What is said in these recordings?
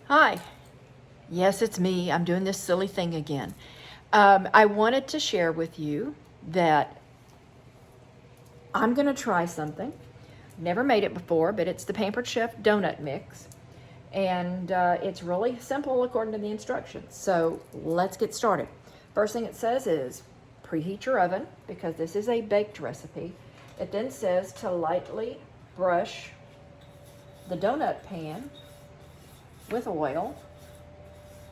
Hi. Yes, it's me. I'm doing this silly thing again. I wanted to share with you that I'm going to try something. Never made it before, but it's the Pampered Chef donut mix. And it's really simple according to the instructions. So let's get started. First thing it says is preheat your oven because this is a baked recipe. It then says to lightly brush the donut pan with oil.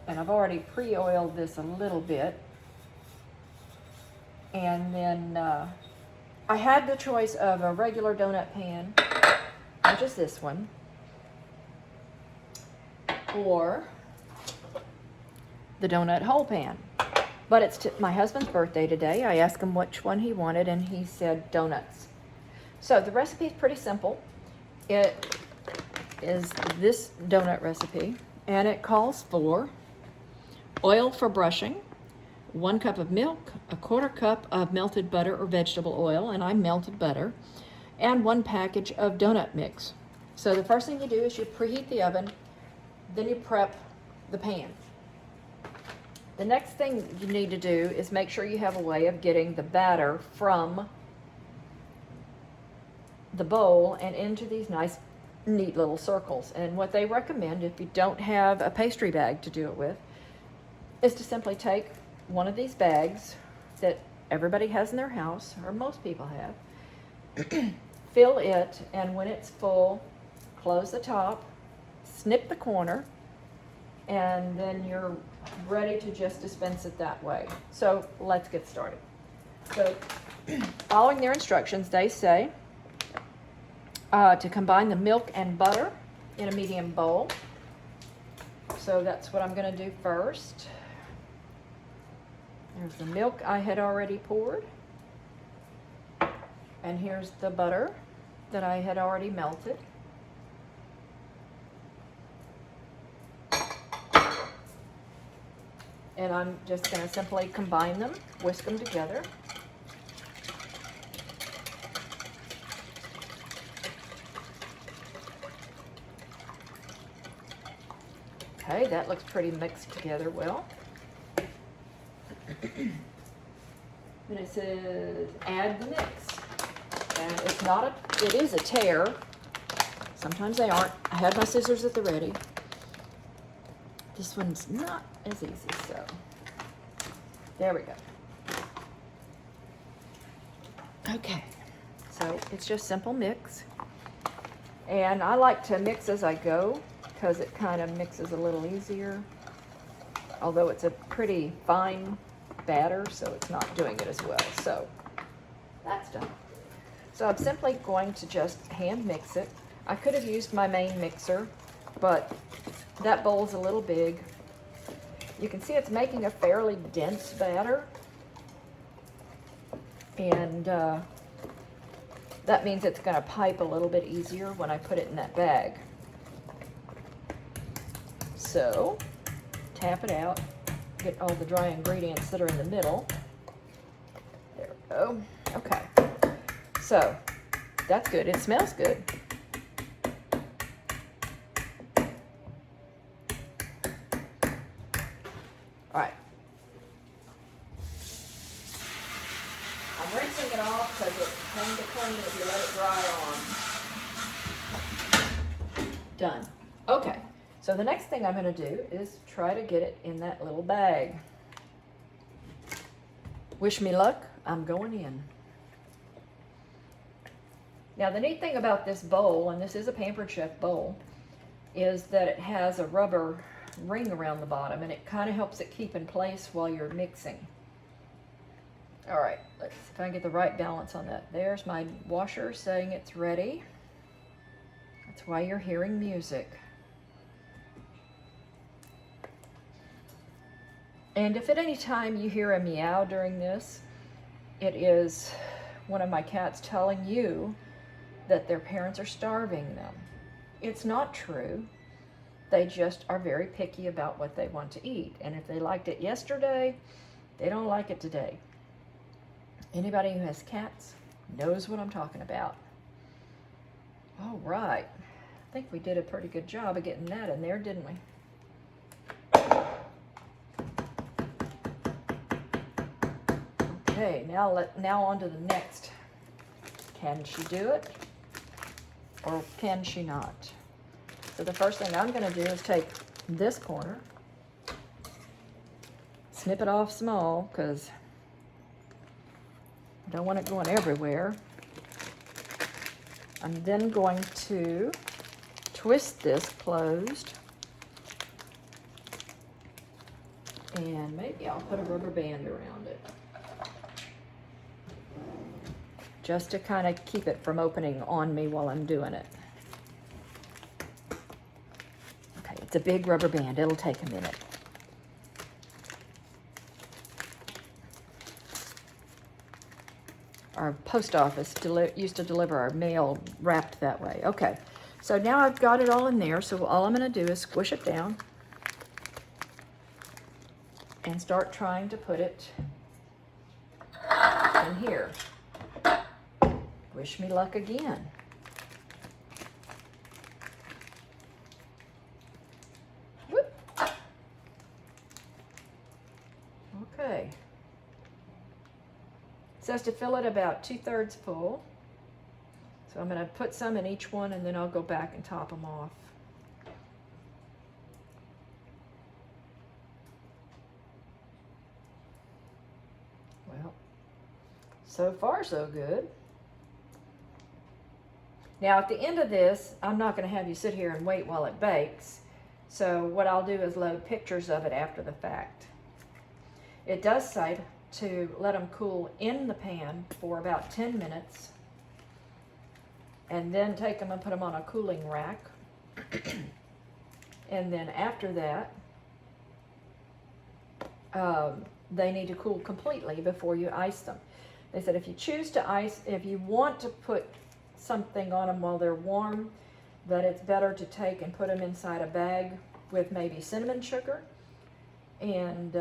And I've already pre-oiled this a little bit. And then I had the choice of a regular donut pan, which is this one, or the donut hole pan. But it's my husband's birthday today. I asked him which one he wanted, and he said donuts. So the recipe is pretty simple. It is this donut recipe, and it calls for oil for brushing, 1 cup of milk, 1/4 cup of melted butter or vegetable oil, and I melted butter, and 1 package of donut mix. So the first thing you do is you preheat the oven, then you prep the pan. The next thing you need to do is make sure you have a way of getting the batter from the bowl and into these nice, neat little circles. And what they recommend, if you don't have a pastry bag to do it with, is to simply take one of these bags that everybody has in their house, or most people have, fill it, and when it's full, close the top, snip the corner, and then you're ready to just dispense it that way. So let's get started. So following their instructions, they say to combine the milk and butter in a medium bowl. So that's what I'm going to do first. There's the milk I had already poured. And here's the butter that I had already melted. And I'm just going to simply combine them, whisk them together. Okay, that looks pretty mixed together well. Then it says add the mix. And it's not it is a tear. Sometimes they aren't. I had my scissors at the ready. This one's not as easy, so there we go. Okay, so it's just simple mix. And I like to mix as I go because it kind of mixes a little easier. Although it's a pretty fine batter, so it's not doing it as well. So that's done. So I'm simply going to just hand mix it. I could have used my main mixer, but that bowl's a little big. You can see it's making a fairly dense batter. And that means it's going to pipe a little bit easier when I put it in that bag. So tap it out, get all the dry ingredients that are in the middle. There we go. Okay. So that's good. It smells good. All right. I'm rinsing it off because it's kind of clean if you let it dry on. Done. Okay. So the next thing I'm going to do is try to get it in that little bag. Wish me luck. I'm going in. Now the neat thing about this bowl, and this is a Pampered Chef bowl, is that it has a rubber ring around the bottom and it kind of helps it keep in place while you're mixing. All right, let's see if I can get the right balance on that. There's my washer saying it's ready. That's why you're hearing music. And if at any time you hear a meow during this, it is one of my cats telling you that their parents are starving them. It's not true. They just are very picky about what they want to eat. And if they liked it yesterday, they don't like it today. Anybody who has cats knows what I'm talking about. All right. I think we did a pretty good job of getting that in there, didn't we? Okay, now on to the next. Can she do it? Or can she not? So the first thing I'm going to do is take this corner, snip it off small because I don't want it going everywhere. I'm then going to twist this closed, and maybe I'll put a rubber band around it just to kind of keep it from opening on me while I'm doing it. Okay, it's a big rubber band. It'll take a minute. Our post office used to deliver our mail wrapped that way. Okay, so now I've got it all in there, so all I'm going to do is squish it down and start trying to put it in here. Wish me luck again. Whoop. Okay. It says to fill it about 2/3 full. So I'm going to put some in each one, and then I'll go back and top them off. Well, so far so good. Now at the end of this, I'm not going to have you sit here and wait while it bakes. So what I'll do is load pictures of it after the fact. It does say to let them cool in the pan for about 10 minutes and then take them and put them on a cooling rack. And then after that, they need to cool completely before you ice them. They said if you choose to ice, if you want to put something on them while they're warm, that it's better to take and put them inside a bag with maybe cinnamon sugar and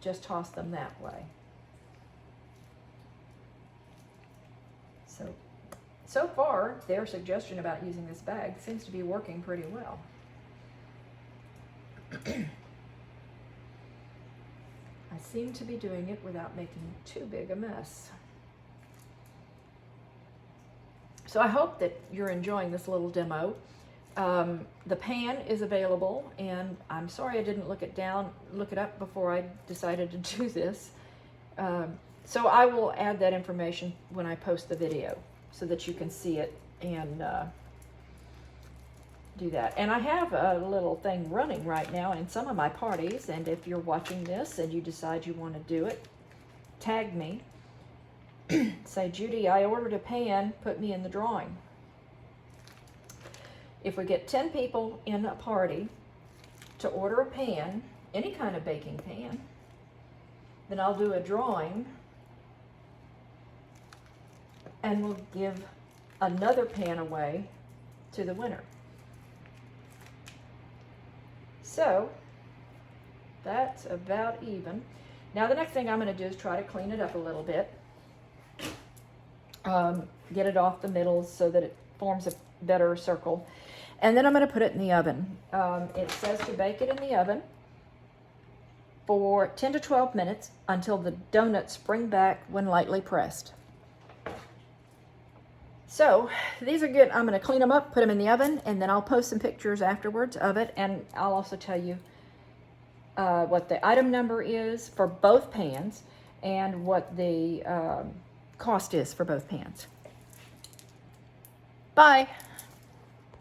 just toss them that way. So far, their suggestion about using this bag seems to be working pretty well. I seem to be doing it without making too big a mess. So I hope that you're enjoying this little demo. The pan is available, and I'm sorry I didn't look it up before I decided to do this. So I will add that information when I post the video so that you can see it and do that. And I have a little thing running right now in some of my parties, and if you're watching this and you decide you want to do it, tag me. Say, Judy, I ordered a pan, put me in the drawing. If we get 10 people in a party to order a pan, any kind of baking pan, then I'll do a drawing and we'll give another pan away to the winner. So that's about even. Now the next thing I'm going to do is try to clean it up a little bit. Get it off the middles so that it forms a better circle. And then I'm going to put it in the oven. It says to bake it in the oven for 10 to 12 minutes until the donuts spring back when lightly pressed. So these are good. I'm going to clean them up, put them in the oven, and then I'll post some pictures afterwards of it. And I'll also tell you what the item number is for both pans and what the cost is for both pans. Bye.